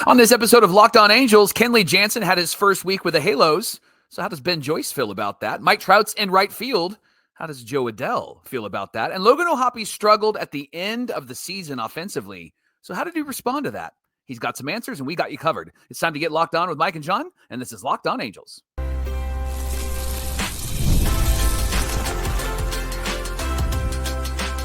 On this episode of Locked On Angels, Kenley Jansen had his first week with the Halos. So how does Ben Joyce feel about that? Mike Trout's in right field. How does Joe Adell feel about that? And Logan O'Hoppe struggled at the end of the season offensively. So how did he respond to that? He's got some answers, and we got you covered. It's time to get Locked On with Mike and John, and this is Locked On Angels.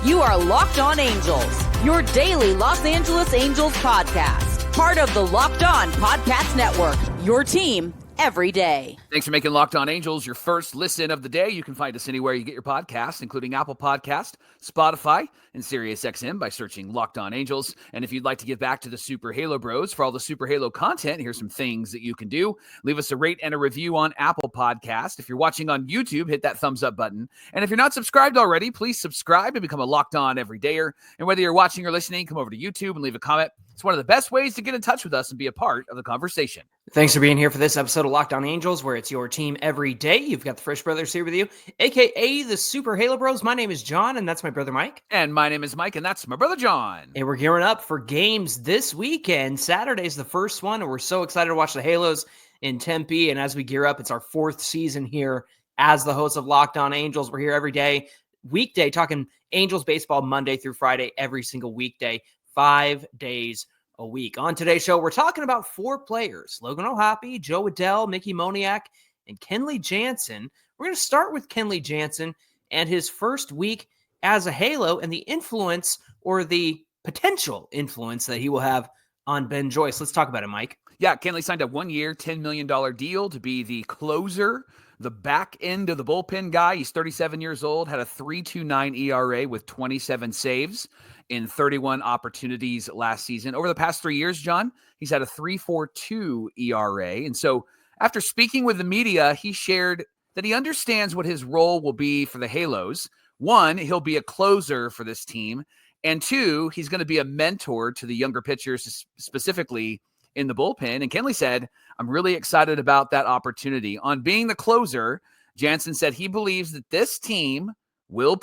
You are Locked On Angels, your daily Los Angeles Angels podcast. Part of the Locked On Podcast Network, your team every day. Thanks for making Locked On Angels your first listen of the day. You can find us anywhere you get your podcasts, including Apple Podcast, Spotify, and SiriusXM by searching Locked On Angels. And if you'd like to get back to the Super Halo Bros for all the Super Halo content, here's some things that you can do. Leave us a rate and a review on Apple Podcast. If you're watching on YouTube, hit that thumbs up button. And if you're not subscribed already, please subscribe and become a Locked On everydayer. And whether you're watching or listening, come over to YouTube and leave a comment. It's one of the best ways to get in touch with us and be a part of the conversation. Thanks for being here for this episode of Locked On Angels, where it's your team every day. You've got the Frisch Brothers here with you, a.k.a. the Super Halo Bros. My name is John, and that's my brother Mike. And my name is Mike, and that's my brother John. And we're gearing up for games this weekend. Saturday's the first one, and we're so excited to watch the Halos in Tempe. And as we gear up, it's our fourth season here as the host of Locked On Angels. We're here every day, weekday, talking Angels baseball Monday through Friday, every single weekday, 5 days a week. On today's show, we're talking about four players: Logan O'Hoppe, Joe Adell, Mickey Moniak, and Kenley Jansen. We're going to start with Kenley Jansen and his first week as a Halo and the influence, or the potential influence, that he will have on Ben Joyce. Let's talk about it, Mike. Yeah, Kenley signed a 1-year, $10 million deal to be the closer, the back end of the bullpen guy. He's 37 years old, had a 3.29 ERA with 27 saves in 31 opportunities last season. Over the past 3 years, John, he's had a 3.42 ERA. And so after speaking with the media, he shared that he understands what his role will be for the Halos. One, he'll be a closer for this team. And two, he's going to be a mentor to the younger pitchers, specifically in the bullpen. And Kenley said, I'm really excited about that opportunity. On being the closer, Jansen said he believes that this team will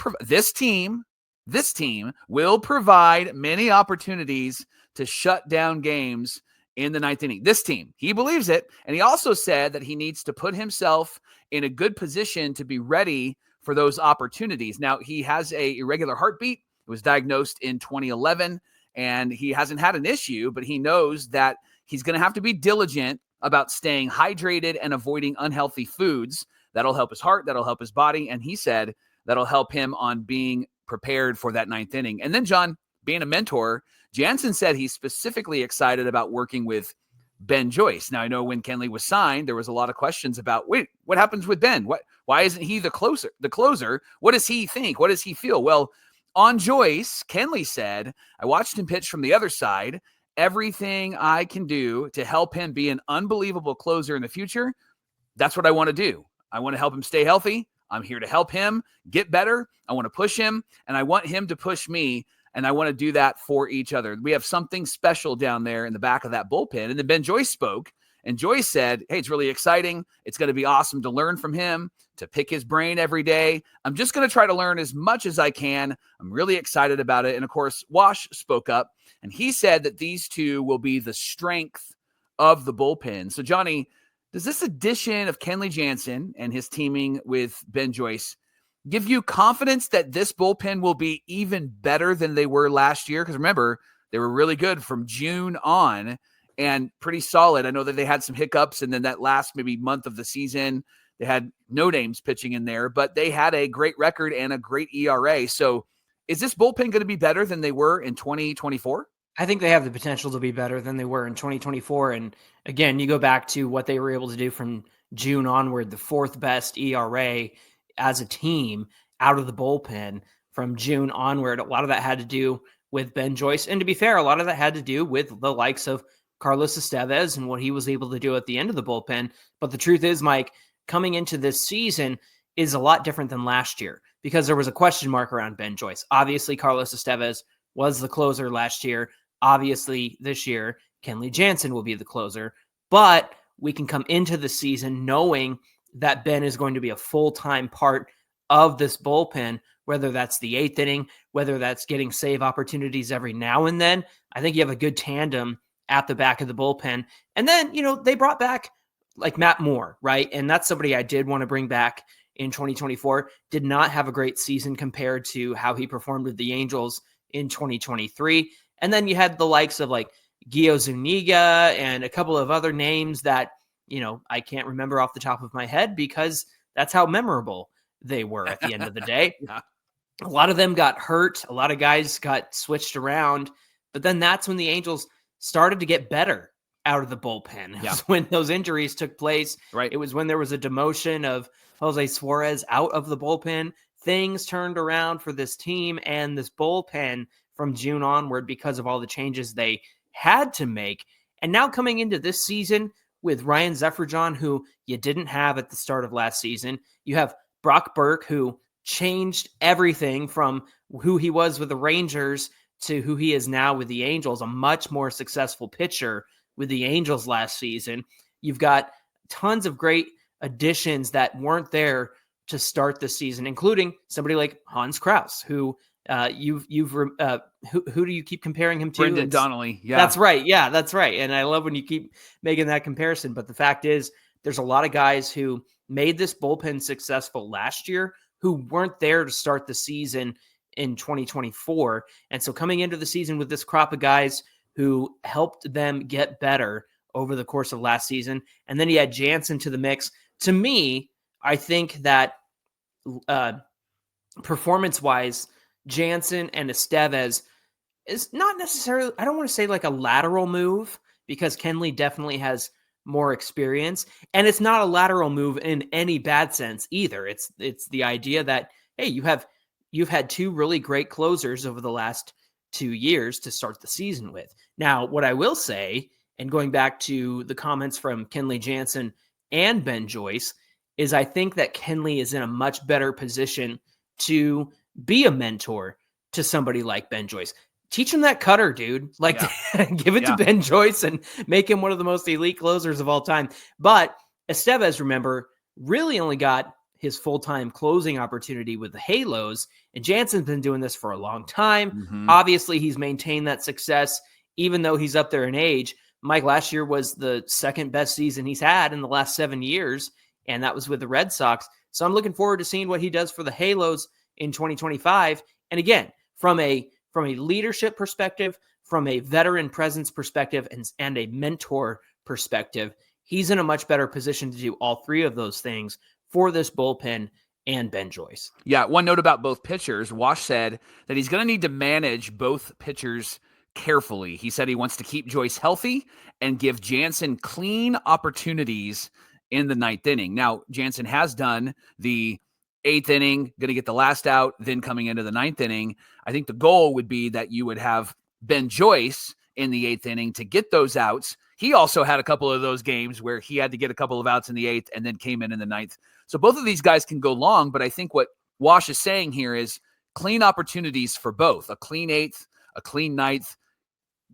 provide many opportunities to shut down games in the ninth inning. This team, he believes it. And he also said that he needs to put himself in a good position to be ready for those opportunities. Now, he has a irregular heartbeat. It was diagnosed in 2011, and he hasn't had an issue, but he knows that he's going to have to be diligent about staying hydrated and avoiding unhealthy foods. That'll help his heart. That'll help his body. And he said that'll help him on being prepared for that ninth inning. And then, John, being a mentor, Jansen said he's specifically excited about working with Ben Joyce. Now, I know when Kenley was signed, there was a lot of questions about, wait, what happens with Ben? Why isn't he the closer? What does he think? What does he feel? Well, on Joyce, Kenley said, I watched him pitch from the other side. Everything I can do to help him be an unbelievable closer in the future, that's what I want to do. I want to help him stay healthy. I'm here to help him get better. I want to push him, and I want him to push me, and I want to do that for each other. We have something special down there in the back of that bullpen. And then Ben Joyce spoke, and Joyce said, hey, it's really exciting. It's going to be awesome to learn from him, to pick his brain every day. I'm just going to try to learn as much as I can. I'm really excited about it. And, of course, Wash spoke up, and he said that these two will be the strength of the bullpen. So, Johnny, does this addition of Kenley Jansen and his teaming with Ben Joyce give you confidence that this bullpen will be even better than they were last year? Because remember, they were really good from June on and pretty solid. I know that they had some hiccups, and then that last maybe month of the season, they had no names pitching in there, but they had a great record and a great ERA. So is this bullpen going to be better than they were in 2024? I think they have the potential to be better than they were in 2024. And again, you go back to what they were able to do from June onward, the fourth best ERA as a team out of the bullpen from June onward. A lot of that had to do with Ben Joyce. And to be fair, a lot of that had to do with the likes of Carlos Estevez and what he was able to do at the end of the bullpen. But the truth is, Mike, coming into this season is a lot different than last year because there was a question mark around Ben Joyce. Obviously, Carlos Estevez was the closer last year. Obviously, this year, Kenley Jansen will be the closer. But we can come into the season knowing that Ben is going to be a full-time part of this bullpen, whether that's the eighth inning, whether that's getting save opportunities every now and then. I think you have a good tandem at the back of the bullpen. And then, they brought back like Matt Moore, right? And that's somebody I did want to bring back in 2024. Did not have a great season compared to how he performed with the Angels in 2023. And then you had the likes of like Gio Zuniga and a couple of other names that, I can't remember off the top of my head because that's how memorable they were at the end of the day. Yeah. A lot of them got hurt. A lot of guys got switched around. But then that's when the Angels started to get better out of the bullpen. It was when those injuries took place. Right. It was when there was a demotion of Jose Suarez out of the bullpen. Things turned around for this team and this bullpen from June onward because of all the changes they had to make. And now coming into this season with Ryan Zefferjon, who you didn't have at the start of last season, you have Brock Burke, who changed everything from who he was with the Rangers to who he is now with the Angels, a much more successful pitcher with the Angels last season. You've got tons of great additions that weren't there to start the season, including somebody like Hans Kraus, who who do you keep comparing him to? Brendan Donnelly. Yeah, that's right. Yeah, that's right. And I love when you keep making that comparison. But the fact is, there's a lot of guys who made this bullpen successful last year who weren't there to start the season in 2024. And so coming into the season with this crop of guys who helped them get better over the course of last season. And then you add Jansen to the mix. To me, I think that performance-wise, Jansen and Estevez is not necessarily, I don't want to say like a lateral move because Kenley definitely has more experience, and it's not a lateral move in any bad sense either. It's the idea that, hey, you've had two really great closers over the last 2 years to start the season with. Now, what I will say, and going back to the comments from Kenley Jansen and Ben Joyce, is I think that Kenley is in a much better position to be a mentor to somebody like Ben Joyce. Teach him that cutter, dude. Like, give it to Ben Joyce and make him one of the most elite closers of all time. But Estevez, remember, really only got his full-time closing opportunity with the Halos, and Jansen's been doing this for a long time. Mm-hmm. Obviously, he's maintained that success, even though he's up there in age. Mike, last year was the second best season he's had in the last 7 years, and that was with the Red Sox. So I'm looking forward to seeing what he does for the Halos in 2025. And again, from a leadership perspective, from a veteran presence perspective, and a mentor perspective, he's in a much better position to do all three of those things for this bullpen and Ben Joyce. Yeah, one note about both pitchers. Wash said that he's going to need to manage both pitchers carefully. He said he wants to keep Joyce healthy and give Jansen clean opportunities in the ninth inning. Now, Jansen has done the eighth inning, going to get the last out, then coming into the ninth inning. I think the goal would be that you would have Ben Joyce in the eighth inning to get those outs. He also had a couple of those games where he had to get a couple of outs in the eighth and then came in the ninth. So both of these guys can go long, but I think what Wash is saying here is clean opportunities for both. A clean eighth, a clean ninth.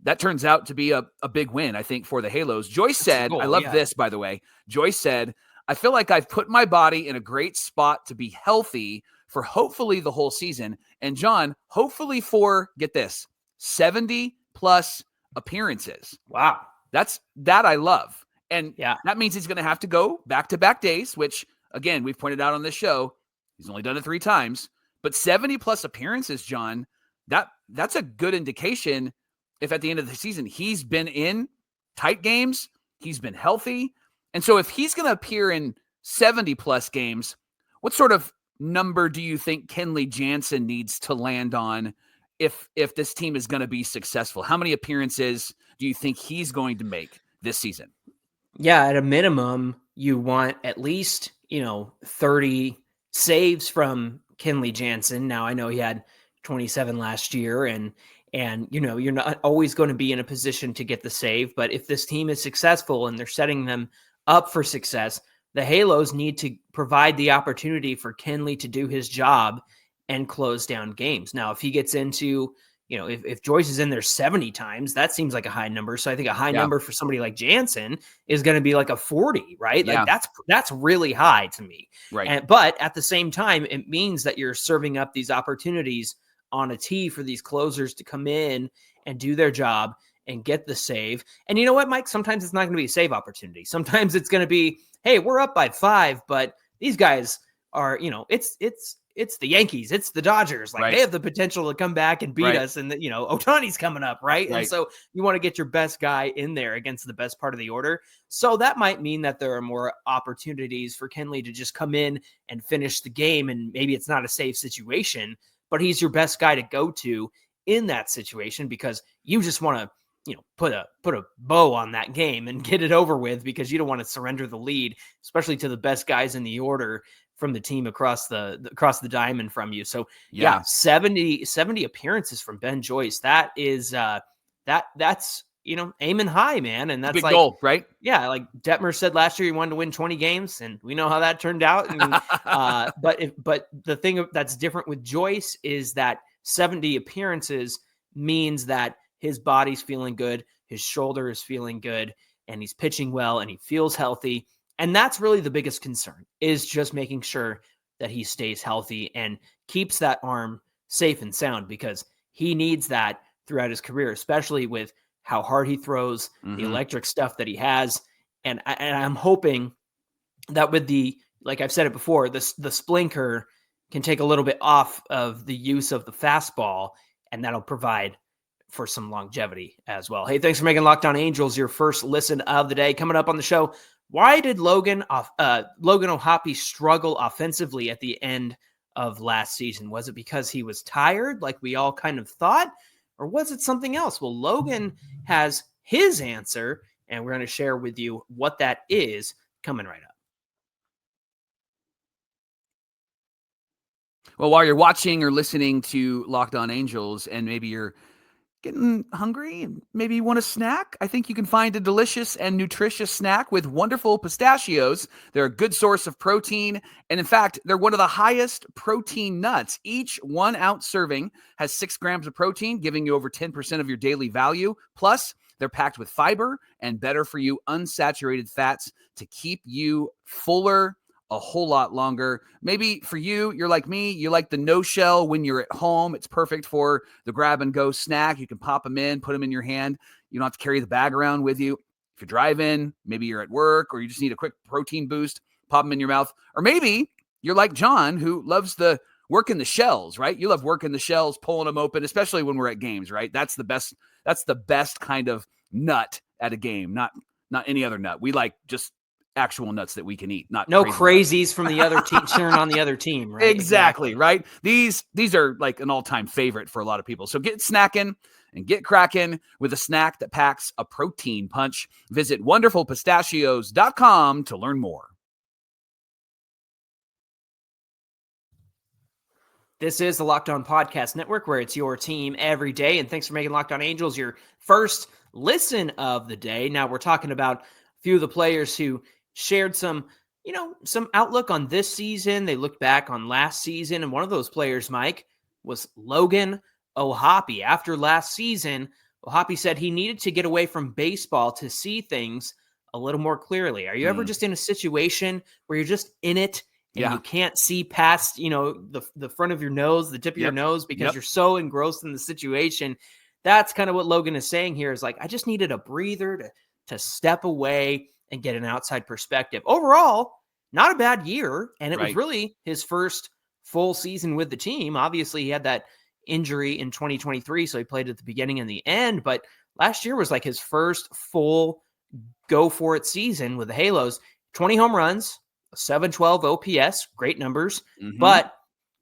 That turns out to be a big win, I think, for the Halos. Joyce said, I love this, by the way. Joyce said, I feel like I've put my body in a great spot to be healthy for hopefully the whole season. And John, hopefully for, get this, 70 plus appearances. Wow. That I love. And that means he's going to have to go back-to-back days, which, again, we've pointed out on this show, he's only done it 3 times. But 70 plus appearances, John, that's a good indication if at the end of the season he's been in tight games, he's been healthy. And so if he's going to appear in 70 plus games, what sort of number do you think Kenley Jansen needs to land on if this team is going to be successful? How many appearances do you think he's going to make this season? Yeah, at a minimum, you want at least, 30 saves from Kenley Jansen. Now, I know he had 27 last year, and you're not always going to be in a position to get the save. But if this team is successful and they're setting them up for success, the Halos need to provide the opportunity for Kenley to do his job and close down games. Now, if he gets into, if Joyce is in there 70 times, that seems like a high number. So I think a high number for somebody like Jansen is going to be like a 40, right? Like that's really high to me. Right. But at the same time, it means that you're serving up these opportunities on a tee for these closers to come in and do their job and get the save. And you know what, Mike? Sometimes it's not going to be a save opportunity. Sometimes it's going to be, hey, we're up by 5, but these guys are, it's the Yankees, it's the Dodgers. Like they have the potential to come back and beat us. And Ohtani's coming up, right? And so you want to get your best guy in there against the best part of the order. So that might mean that there are more opportunities for Kenley to just come in and finish the game. And maybe it's not a safe situation, but he's your best guy to go to in that situation because you just want to, put a bow on that game and get it over with because you don't want to surrender the lead, especially to the best guys in the order from the team across the diamond from you. So 70 appearances from Ben Joyce. That is that's aiming high, man. And that's big goal, right? Yeah. Like Detmer said last year, he wanted to win 20 games and we know how that turned out. And, but the thing that's different with Joyce is that 70 appearances means that his body's feeling good, his shoulder is feeling good, and he's pitching well, and he feels healthy. And that's really the biggest concern, is just making sure that he stays healthy and keeps that arm safe and sound because he needs that throughout his career, especially with how hard he throws, the electric stuff that he has. And I'm hoping that with like I've said it before, the splinker can take a little bit off of the use of the fastball, and that'll provide for some longevity as well. Hey, thanks for making Locked On Angels your first listen of the day. Coming up on the show, why did Logan O'Hoppe struggle offensively at the end of last season? Was it because he was tired, like we all kind of thought, or was it something else? Well, Logan has his answer, and we're going to share with you what that is coming right up. Well, while you're watching or listening to Locked On Angels and maybe you're getting hungry and maybe you want a snack, I think you can find a delicious and nutritious snack with wonderful pistachios. They're a good source of protein. And in fact, they're one of the highest protein nuts. Each 1 ounce serving has 6 grams of protein, giving you over 10% of your daily value. Plus, they're packed with fiber and better for you unsaturated fats to keep you fuller a whole lot longer. Maybe for you, you're like me, you like the no shell when you're at home. It's perfect for the grab and go snack. You can pop them in, put them in your hand. You don't have to carry the bag around with you. If you're driving, maybe you're at work, or you just need a quick protein boost, pop them in your mouth. Or maybe you're like John, who loves the working the shells, right? You love working the shells, pulling them open, especially when we're at games, right? That's the best kind of nut at a game, not any other nut. We like just actual nuts that we can eat, not no crazies from the other team cheering on the other team, right? Exactly, right? These are like an all-time favorite for a lot of people. So get snackin' and get crackin' with a snack that packs a protein punch. Visit wonderfulpistachios.com to learn more. This is the Locked On Podcast Network, where it's your team every day. And thanks for making Locked On Angels your first listen of the day. Now we're talking about a few of the players who shared some outlook on this season. They looked back on last season. And one of those players, Mike, was Logan O'Hoppe. After last season, O'Hoppe said he needed to get away from baseball to see things a little more clearly. Are you ever just in a situation where you're just in it and you can't see past, the front of your nose, the tip of your nose, because you're so engrossed in the situation? That's kind of what Logan is saying here, is like, I just needed a breather to step away and get an outside perspective. Overall, not a bad year. And it was really his first full season with the team. Obviously, he had that injury in 2023, so he played at the beginning and the end. But last year was like his first full go-for-it season with the Halos. 20 home runs, a 712 OPS, great numbers. But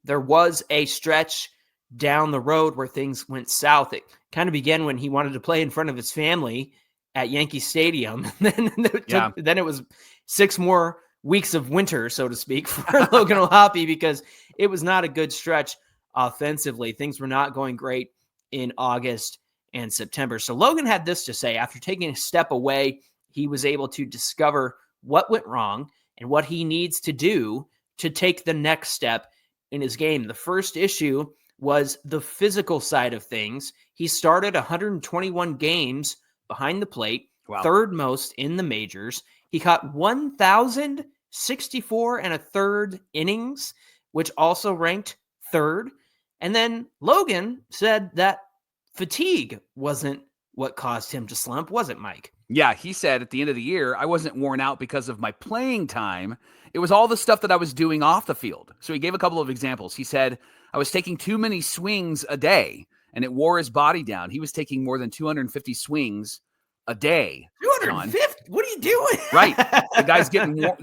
there was a stretch down the road where things went south. It kind of began when he wanted to play in front of his family at Yankee Stadium. Then it was 6 more weeks of winter, so to speak, for Logan O'Hoppe, because it was not a good stretch offensively. Things were not going great in August and September. So Logan had this to say. After taking a step away, he was able to discover what went wrong and what he needs to do to take the next step in his game. The first issue was the physical side of things. He started 121 games behind the plate, third most in the majors. He caught 1,064 and a third innings, which also ranked third. And then Logan said that fatigue wasn't what caused him to slump, was it, Mike? Yeah, he said at the end of the year, I wasn't worn out because of my playing time. It was all the stuff that I was doing off the field. So he gave a couple of examples. He said, I was taking too many swings a day and it wore his body down. He was taking more than 250 swings a day. 250? What are you doing? Right. The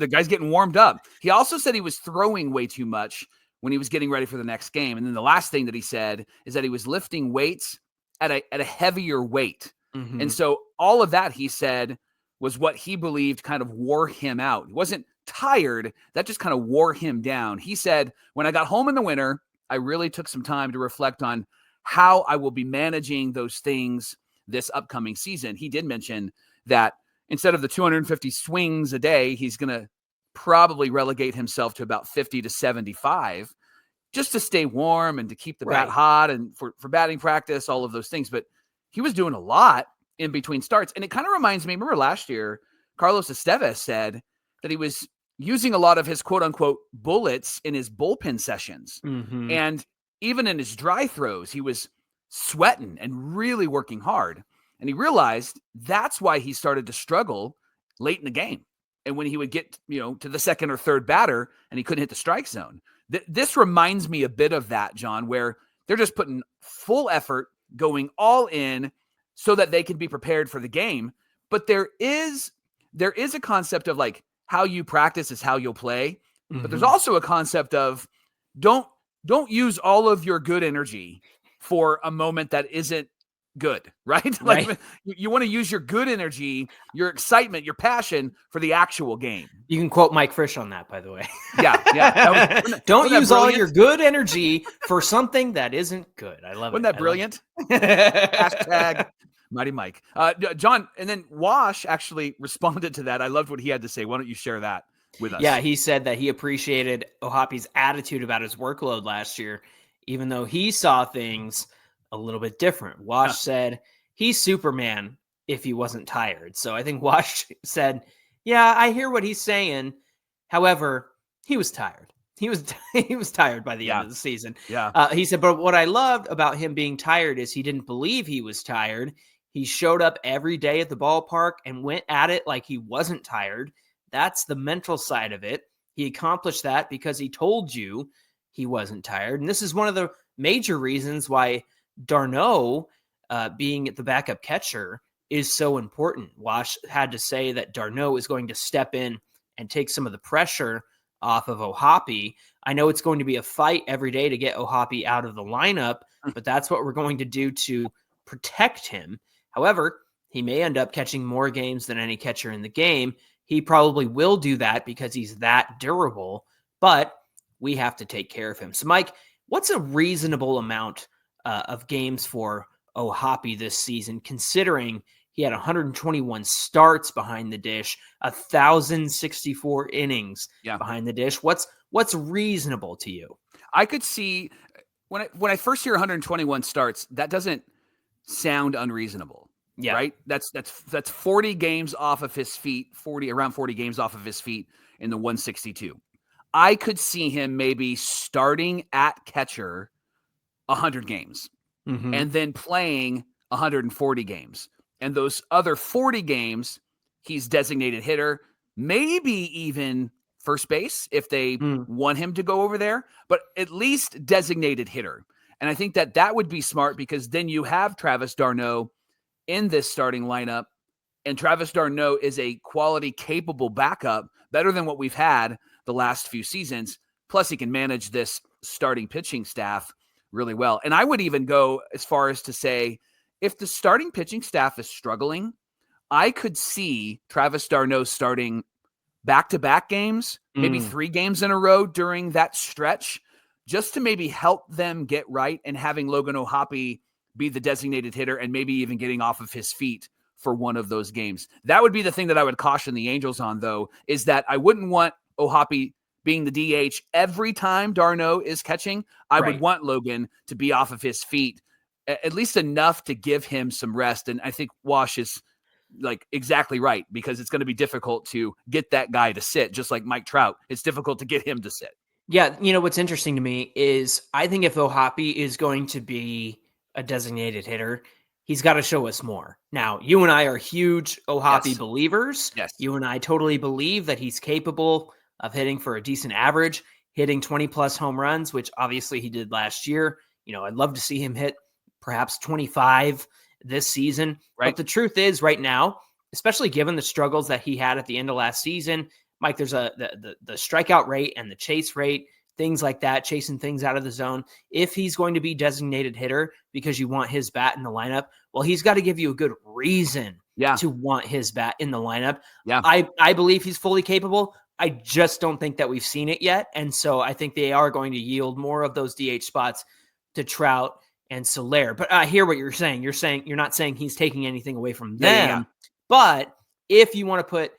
guy's getting warmed up. He also said he was throwing way too much when he was getting ready for the next game. And then the last thing that he said is that he was lifting weights at a heavier weight. Mm-hmm. And so all of that, he said, was what he believed kind of wore him out. He wasn't tired. That just kind of wore him down. He said, when I got home in the winter, I really took some time to reflect on how I will be managing those things this upcoming season. He did mention that instead of the 250 swings a day, he's going to probably relegate himself to about 50 to 75 just to stay warm and to keep the bat hot and for batting practice, all of those things. But he was doing a lot in between starts. And it kind of reminds me, remember last year, Carlos Estevez said that he was using a lot of his quote unquote bullets in his bullpen sessions. Mm-hmm. And even in his dry throws, he was sweating and really working hard. And he realized that's why he started to struggle late in the game. And when he would get, to the second or third batter and he couldn't hit the strike zone. This reminds me a bit of that, John, where they're just putting full effort, going all in so that they can be prepared for the game. But there is a concept of like how you practice is how you'll play. Mm-hmm. But there's also a concept of don't use all of your good energy for a moment that isn't good, right? Like you want to use your good energy, your excitement, your passion for the actual game. You can quote Mike Frisch on that, by the way. Yeah. Don't use all your good energy for something that isn't good. I love it. Wasn't that brilliant? Hashtag Mighty Mike. John, and then Wash actually responded to that. I loved what he had to say. Why don't you share that with us? Yeah, he said that he appreciated O'Hoppe's attitude about his workload last year, even though he saw things a little bit different. Wash said he's Superman if he wasn't tired. So I think Wash said, yeah, I hear what he's saying. However, he was tired. He was tired by the end of the season. Yeah. He said, but what I loved about him being tired is he didn't believe he was tired. He showed up every day at the ballpark and went at it like he wasn't tired. That's the mental side of it. He accomplished that because he told you he wasn't tired. And this is one of the major reasons why d'Arnaud being the backup catcher is so important. Wash had to say that d'Arnaud is going to step in and take some of the pressure off of O'Hoppe. I know it's going to be a fight every day to get O'Hoppe out of the lineup, but that's what we're going to do to protect him. However, he may end up catching more games than any catcher in the game. He probably will do that because he's that durable, but we have to take care of him. So, Mike, what's a reasonable amount of games for O'Hoppe this season, considering he had 121 starts behind the dish, 1,064 innings behind the dish? What's reasonable to you? I could see when I first hear 121 starts, that doesn't sound unreasonable. Yeah. Right. That's 40 games off of his feet, around 40 games off of his feet in the 162. I could see him maybe starting at catcher 100 games and then playing 140 games. And those other 40 games, he's designated hitter, maybe even first base if they want him to go over there, but at least designated hitter. And I think that would be smart because then you have Travis d'Arnaud in this starting lineup, and Travis d'Arnaud is a quality, capable backup, better than what we've had the last few seasons. Plus, he can manage this starting pitching staff really well. And I would even go as far as to say, if the starting pitching staff is struggling, I could see Travis d'Arnaud starting back-to-back games, maybe 3 games in a row during that stretch, just to maybe help them get right, and having Logan O'Hoppe be the designated hitter and maybe even getting off of his feet for one of those games. That would be the thing that I would caution the Angels on, though, is that I wouldn't want O'Hoppe being the DH every time d'Arnaud is catching. I would want Logan to be off of his feet at least enough to give him some rest. And I think Wash is like exactly right, because it's going to be difficult to get that guy to sit, just like Mike Trout. It's difficult to get him to sit. Yeah. What's interesting to me is I think if O'Hoppe is going to be a designated hitter, he's got to show us more. Now, you and I are huge O'Hoppe believers. Yes. You and I totally believe that he's capable of hitting for a decent average, hitting 20-plus home runs, which obviously he did last year. I'd love to see him hit perhaps 25 this season. Right. But the truth is right now, especially given the struggles that he had at the end of last season, Mike, there's the strikeout rate and the chase rate, things like that, chasing things out of the zone. If he's going to be designated hitter because you want his bat in the lineup, well, he's got to give you a good reason to want his bat in the lineup. Yeah. I believe he's fully capable. I just don't think that we've seen it yet. And so I think they are going to yield more of those DH spots to Trout and Soler. But I hear what you're saying. You're not saying he's taking anything away from them. Yeah. But if you want to put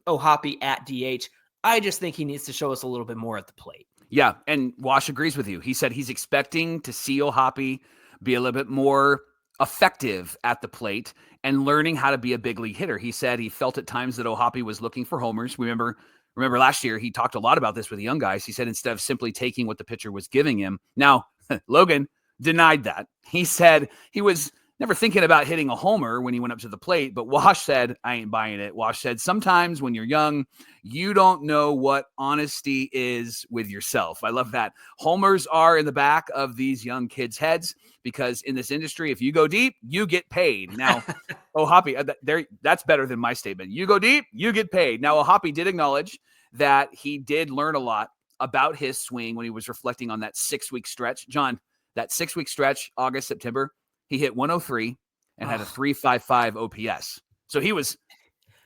O'Hoppe at DH, I just think he needs to show us a little bit more at the plate. Yeah, and Wash agrees with you. He said he's expecting to see O'Hoppe be a little bit more effective at the plate and learning how to be a big league hitter. He said he felt at times that O'Hoppe was looking for homers. Remember last year, he talked a lot about this with the young guys. He said instead of simply taking what the pitcher was giving him. Now, Logan denied that. He said he was never thinking about hitting a homer when he went up to the plate, but Wash said, I ain't buying it. Wash said, sometimes when you're young, you don't know what honesty is with yourself. I love that. Homers are in the back of these young kids' heads because in this industry, if you go deep, you get paid. Now, O'Hoppe, that's better than my statement. You go deep, you get paid. Now, O'Hoppe did acknowledge that he did learn a lot about his swing when he was reflecting on that 6-week stretch. John, that 6-week stretch, August, September, he hit 103 and had a 3.55 OPS. So he was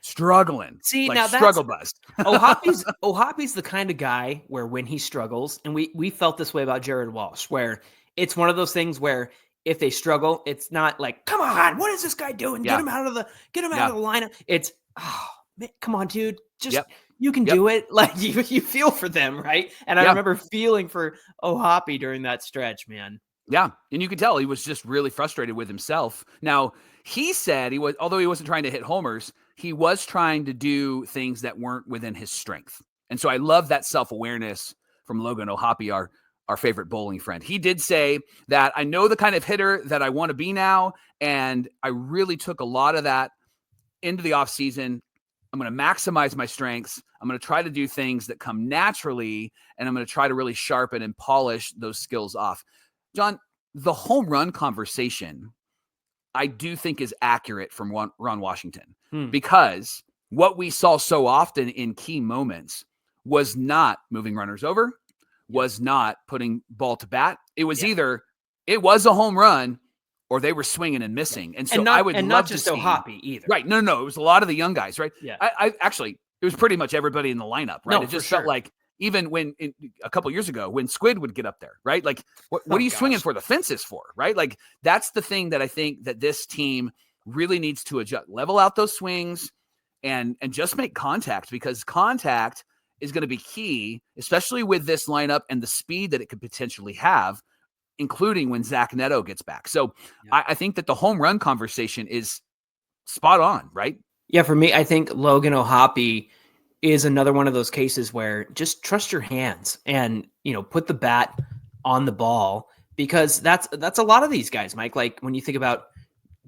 struggling. See, like now struggle bus. O'Hoppe's the kind of guy where when he struggles, and we felt this way about Jared Walsh, where it's one of those things where if they struggle, it's not like, come on, what is this guy doing? Get him out of the lineup. It's, oh man, come on, dude. Just you can do it. Like you feel for them, right? And I remember feeling for O'Hoppe during that stretch, man. Yeah, and you could tell he was just really frustrated with himself. Now, he said although he wasn't trying to hit homers, he was trying to do things that weren't within his strength. And so I love that self-awareness from Logan O'Hoppe, our favorite bowling friend. He did say that I know the kind of hitter that I want to be now, and I really took a lot of that into the offseason. I'm going to maximize my strengths. I'm going to try to do things that come naturally, and I'm going to try to really sharpen and polish those skills off. John, the home run conversation, I do think is accurate from Ron Washington because what we saw so often in key moments was not moving runners over, was not putting ball to bat. It was either it was a home run or they were swinging and missing. And so I would love not to just see O'Hoppe either. Right. No. It was a lot of the young guys, right? Yeah. I actually, it was pretty much everybody in the lineup, right? No, it just for felt sure. like even when a couple years ago, when Squid would get up there, right? Like, what are you swinging for the fences for, right? Like, that's the thing that I think that this team really needs to adjust, level out those swings and just make contact, because contact is going to be key, especially with this lineup and the speed that it could potentially have, including when Zach Neto gets back. So I think that the home run conversation is spot on, right? Yeah, for me, I think Logan O'Hoppe is another one of those cases where just trust your hands and, put the bat on the ball, because that's a lot of these guys, Mike. Like when you think about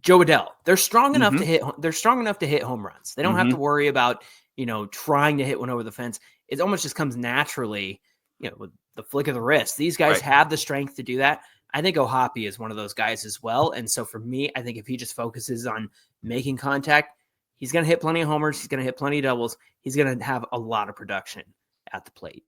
Joe Adell, they're strong enough to hit. They're strong enough to hit home runs. They don't have to worry about, trying to hit one over the fence. It almost just comes naturally, with the flick of the wrist. These guys have the strength to do that. I think O'Hoppe is one of those guys as well. And so for me, I think if he just focuses on making contact, he's going to hit plenty of homers. He's going to hit plenty of doubles. He's going to have a lot of production at the plate.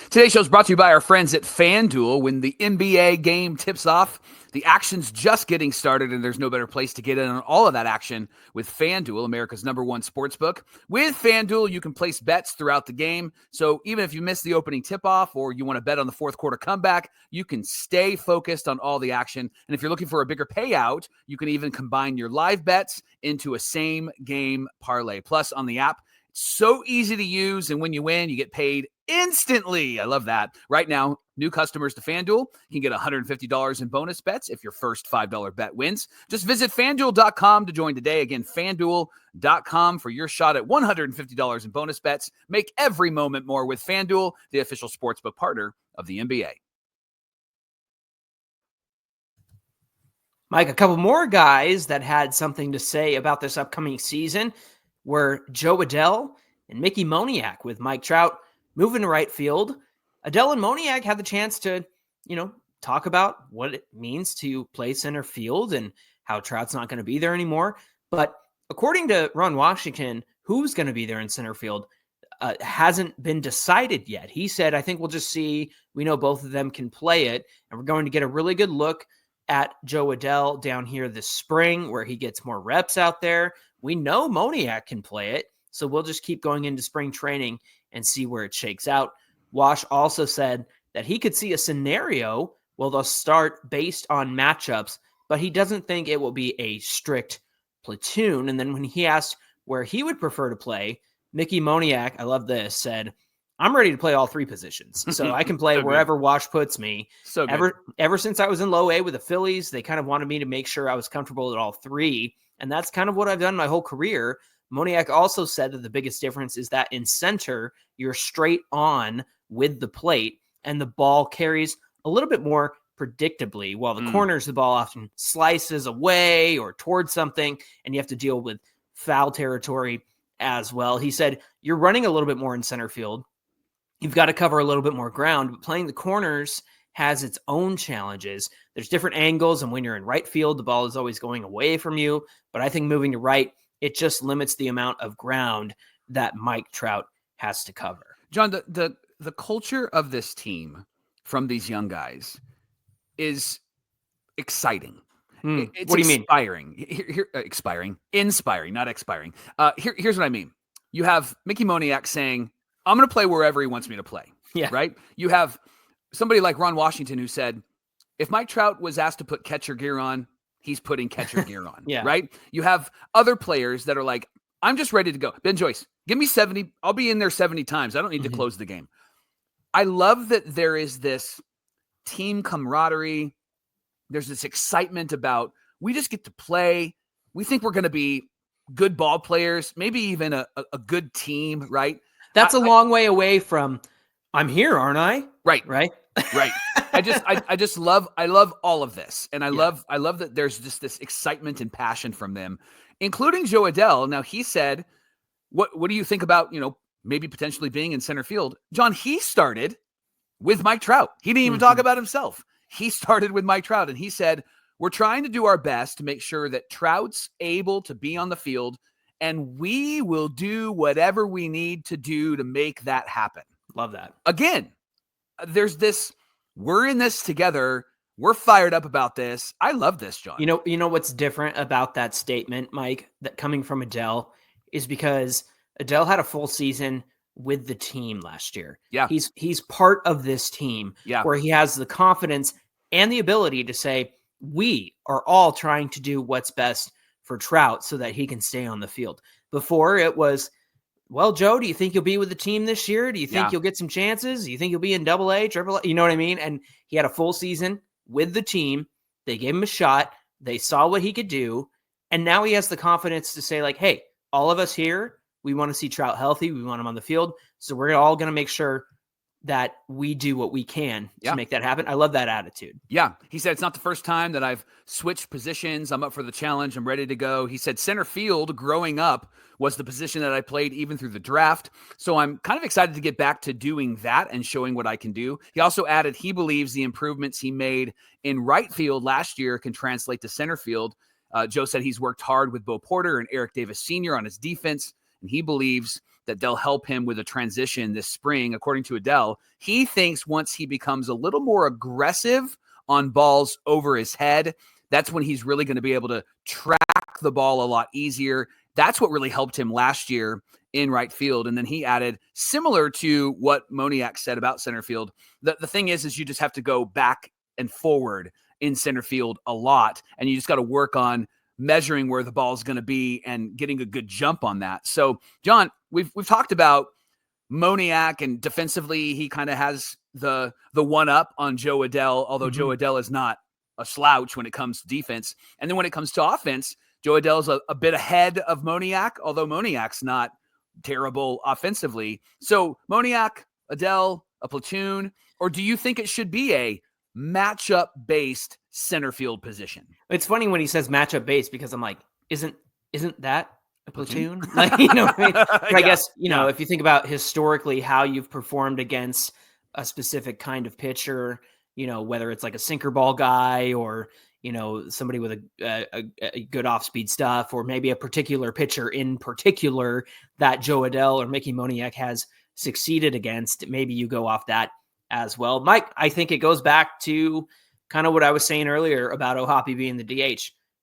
Today's show is brought to you by our friends at FanDuel. When the NBA game tips off, the action's just getting started, and there's no better place to get in on all of that action with FanDuel, America's #1 sportsbook. With FanDuel, you can place bets throughout the game. So even if you miss the opening tip-off or you want to bet on the fourth quarter comeback, you can stay focused on all the action. And if you're looking for a bigger payout, you can even combine your live bets into a same-game parlay. Plus, on the app, it's so easy to use, and when you win, you get paid instantly. I love that. Right now, new customers to FanDuel can get $150 in bonus bets if your first $5 bet wins. Just visit FanDuel.com to join today. Again, FanDuel.com for your shot at $150 in bonus bets. Make every moment more with FanDuel, the official sportsbook partner of the NBA. Mike, a couple more guys that had something to say about this upcoming season were Joe Adell and Mickey Moniak, with Mike Trout moving to right field. Adell and Moniak had the chance to, talk about what it means to play center field and how Trout's not going to be there anymore. But according to Ron Washington, who's going to be there in center field hasn't been decided yet. He said, I think we'll just see. We know both of them can play it, and we're going to get a really good look at Joe Adell down here this spring, where he gets more reps out there. We know Moniak can play it, so we'll just keep going into spring training and see where it shakes out. Wash also said that he could see a scenario where they'll start based on matchups, but he doesn't think it will be a strict platoon. And then when he asked where he would prefer to play, Mickey Moniak, I love this, said, I'm ready to play all three positions. So I can play So wherever Wash puts me. So good. Ever since I was in low A with the Phillies, they kind of wanted me to make sure I was comfortable at all three. And that's kind of what I've done my whole career. Moniak also said that the biggest difference is that in center, you're straight on with the plate and the ball carries a little bit more predictably, while the corners, the ball often slices away or towards something, and you have to deal with foul territory as well. He said, you're running a little bit more in center field. You've got to cover a little bit more ground, but playing the corners has its own challenges. There's different angles, and when you're in right field, the ball is always going away from you. But I think moving to right, it just limits the amount of ground that Mike Trout has to cover. John, the culture of this team from these young guys is exciting. It's what do you mean? Inspiring, not expiring. Here's what I mean. You have Mickey Moniak saying, I'm going to play wherever he wants me to play. Yeah. Right? You have somebody like Ron Washington who said, if Mike Trout was asked to put catcher gear on, he's putting catcher gear on. Yeah. Right? You have other players that are like, I'm just ready to go. Ben Joyce, give me 70. I'll be in there 70 times. I don't need to close the game. I love that there is this team camaraderie. There's this excitement about, we just get to play. We think we're going to be good ball players, maybe even a good team, right? That's a long way away from, I'm here, aren't I? Right. Right. Right. I love all of this. And I love that there's just this excitement and passion from them, including Joe Adell. Now, he said, what do you think about, maybe potentially being in center field? John, he started with Mike Trout. He didn't even talk about himself. He started with Mike Trout, and he said, we're trying to do our best to make sure that Trout's able to be on the field, and we will do whatever we need to do to make that happen. Love that. Again, there's this, we're in this together. We're fired up about this. I love this, John. You know what's different about that statement, Mike, that coming from Adell, is because Adell had a full season with the team last year. Yeah. He's part of this team where he has the confidence and the ability to say, we are all trying to do what's best for Trout so that he can stay on the field. Before it was, well, Joe, do you think you'll be with the team this year? Do you think you'll get some chances? Do you think you'll be in AA, AAA? You know what I mean? And he had a full season with the team. They gave him a shot. They saw what he could do. And now he has the confidence to say, like, hey, all of us here, we want to see Trout healthy. We want him on the field. So we're all going to make sure that we do what we can to make that happen. I love that attitude. Yeah. He said, it's not the first time that I've switched positions. I'm up for the challenge. I'm ready to go. He said center field growing up was the position that I played even through the draft. So I'm kind of excited to get back to doing that and showing what I can do. He also added he believes the improvements he made in right field last year can translate to center field. Joe said he's worked hard with Bo Porter and Eric Davis Sr. on his defense, and he believes that they'll help him with a transition this spring. According to Adell, he thinks once he becomes a little more aggressive on balls over his head, that's when he's really going to be able to track the ball a lot easier. That's what really helped him last year in right field. And then he added, similar to what Moniak said about center field, the thing is you just have to go back and forward in center field a lot, and you just got to work on measuring where the ball is going to be and getting a good jump on that. So, John, we've talked about Moniak, and defensively, he kind of has the one up on Joe Adell, although Joe Adell is not a slouch when it comes to defense. And then when it comes to offense, Joe Adell's a bit ahead of Moniak, although Moniak's not terrible offensively. So Moniak, Adell, a platoon, or do you think it should be a matchup-based center field position. It's funny when he says matchup based because I'm like, isn't that a platoon? Like, you know what I mean? But I guess, if you think about historically how you've performed against a specific kind of pitcher, whether it's like a sinker ball guy or, somebody with a good off-speed stuff, or maybe a particular pitcher in particular that Joe Adell or Mickey Moniak has succeeded against, maybe you go off that as well. Mike, I think it goes back to kind of what I was saying earlier about O'Hoppe being the DH.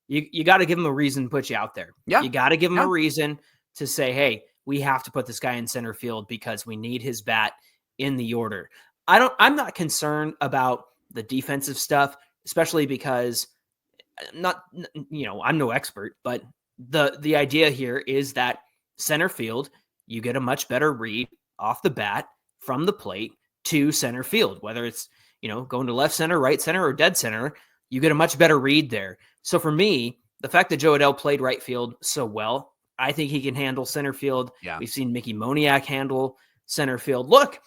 You got to give him a reason to put you out there. Yeah. You got to give him a reason to say, hey, we have to put this guy in center field because we need his bat in the order. I'm not concerned about the defensive stuff, especially because I'm no expert, but the idea here is that center field, you get a much better read off the bat from the plate to center field, whether it's, going to left center, right center, or dead center, you get a much better read there. So for me, the fact that Joe Adell played right field so well, I think he can handle center field. Yeah. We've seen Mickey Moniak handle center field. Look,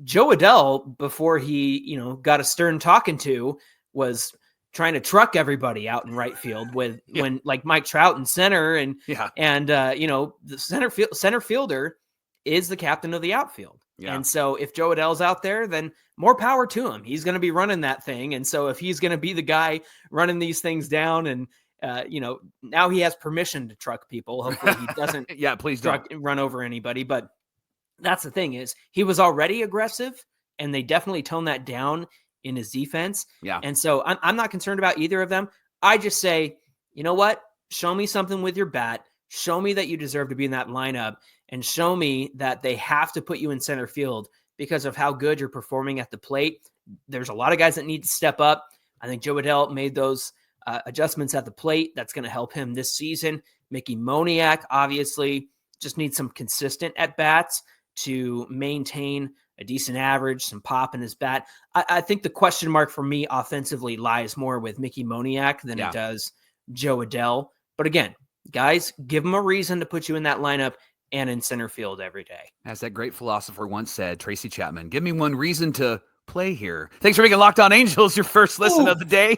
Joe Adell, before he, got a stern talking to, was trying to truck everybody out in right field with when like Mike Trout in center and the center fielder is the captain of the outfield. Yeah. And so if Joe Adell's out there, then more power to him. He's going to be running that thing. And so if he's going to be the guy running these things down and, now he has permission to truck people. Hopefully he doesn't please don't run over anybody. But that's the thing is he was already aggressive and they definitely toned that down in his defense. Yeah. And so I'm not concerned about either of them. I just say, you know what? Show me something with your bat. Show me that you deserve to be in that lineup and show me that they have to put you in center field because of how good you're performing at the plate. There's a lot of guys that need to step up. I think Joe Adell made those adjustments at the plate. That's going to help him this season. Mickey Moniak obviously just needs some consistent at-bats to maintain a decent average, some pop in his bat. I think the question mark for me offensively lies more with Mickey Moniak than it does Joe Adell. But again, guys, give him a reason to put you in that lineup and in center field every day. As that great philosopher once said, Tracy Chapman, give me one reason to play here. Thanks for making Locked On Angels your first listen of the day.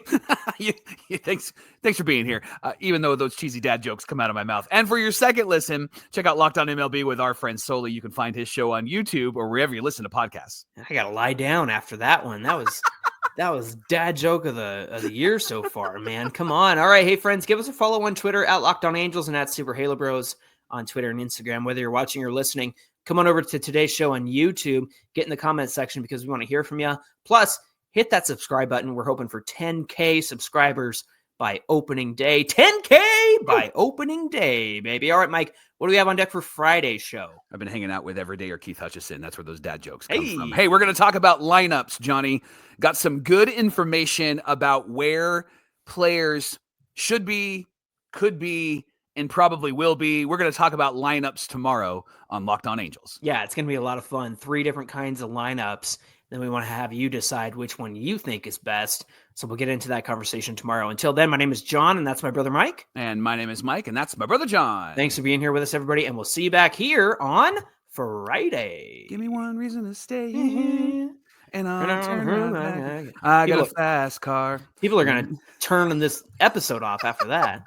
Thanks for being here, even though those cheesy dad jokes come out of my mouth. And for your second listen, check out Locked On MLB with our friend Soli. You can find his show on YouTube or wherever you listen to podcasts. I got to lie down after that one. That was dad joke of the year so far, man. Come on. All right. Hey, friends, give us a follow on Twitter at Locked On Angels and at Super Halo Bros on Twitter and Instagram. Whether you're watching or listening, come on over to today's show on YouTube. Get in the comment section because we want to hear from you. Plus, hit that subscribe button. We're hoping for 10K subscribers by opening day. 10K by opening day, baby. All right, Mike, what do we have on deck for Friday's show? I've been hanging out with Everyday or Keith Hutchison. That's where those dad jokes come from. Hey, we're going to talk about lineups, Johnny. Got some good information about where players should be, could be, and probably will be. We're going to talk about lineups tomorrow on Locked On Angels. Yeah, it's going to be a lot of fun. 3 different kinds of lineups. Then we want to have you decide which one you think is best. So we'll get into that conversation tomorrow. Until then, my name is John, and that's my brother Mike. And my name is Mike, and that's my brother John. Thanks for being here with us, everybody, and we'll see you back here on Friday. Give me one reason to stay here. And I'll turn back. I got a fast car. People are going to turn this episode off after that.